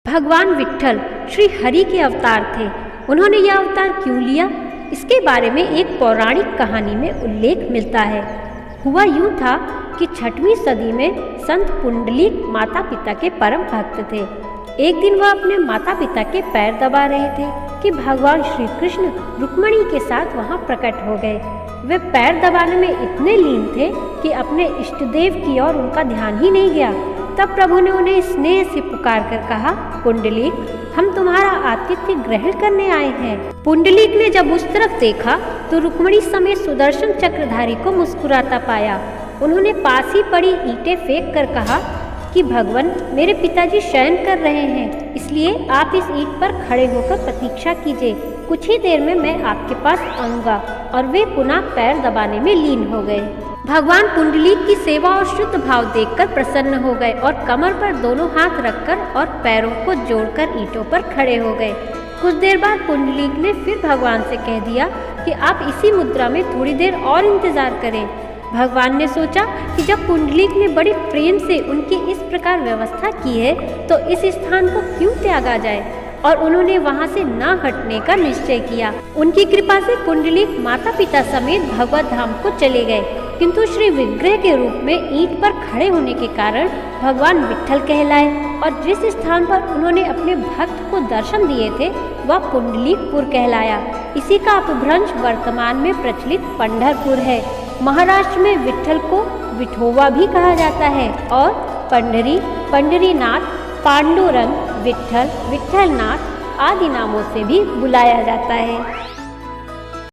भगवान विट्ठल श्री हरि के अवतार थे। उन्होंने यह अवतार क्यों लिया, इसके बारे में एक पौराणिक कहानी में उल्लेख मिलता है। हुआ यूँ था कि 6वीं सदी में संत पुंडलीक माता पिता के परम भक्त थे। एक दिन वह अपने माता पिता के पैर दबा रहे थे कि भगवान श्री कृष्ण रुक्मिणी के साथ वहाँ प्रकट हो गए। वे पैर दबाने में इतने लीन थे कि अपने इष्ट देव की ओर उनका ध्यान ही नहीं गया। तब प्रभु ने उन्हें स्नेह से पुकार कर कहा, पुंडलीक, हम तुम्हारा आतिथ्य ग्रहण करने आए हैं। पुंडलीक ने जब उस तरफ देखा तो रुक्मिणी समेत सुदर्शन चक्रधारी को मुस्कुराता पाया। उन्होंने पास ही पड़ी ईंटें फेंक कर कहा कि भगवान, मेरे पिताजी शयन कर रहे हैं, इसलिए आप इस ईंट पर खड़े होकर प्रतीक्षा कीजिए। कुछ ही देर में मैं आपके पास आऊँगा। और वे पुनः पैर दबाने में लीन हो गए। भगवान पुंडलीक की सेवा और शुद्ध भाव देखकर प्रसन्न हो गए और कमर पर दोनों हाथ रखकर और पैरों को जोड़कर ईंटों पर खड़े हो गए। कुछ देर बाद पुंडलीक ने फिर भगवान से कह दिया कि आप इसी मुद्रा में थोड़ी देर और इंतजार करें। भगवान ने सोचा कि जब पुंडलीक ने बड़े प्रेम से उनकी इस प्रकार व्यवस्था की है तो इस स्थान को क्यों त्यागा जाए, और उन्होंने वहां से न हटने का निश्चय किया। उनकी कृपा से पुंडलीक माता पिता समेत भगवत धाम को चले गए, किंतु श्री विग्रह के रूप में ईंट पर खड़े होने के कारण भगवान विट्ठल कहलाए। और जिस स्थान पर उन्होंने अपने भक्त को दर्शन दिए थे वह पुंडलीकपुर कहलाया। इसी का अपभ्रंश वर्तमान में प्रचलित पंढरपुर है। महाराष्ट्र में विट्ठल को विठोबा भी कहा जाता है और पंढरी, पंढरीनाथ, पांडुरंग, विट्ठल, विट्ठलनाथ आदि नामों से भी बुलाया जाता है।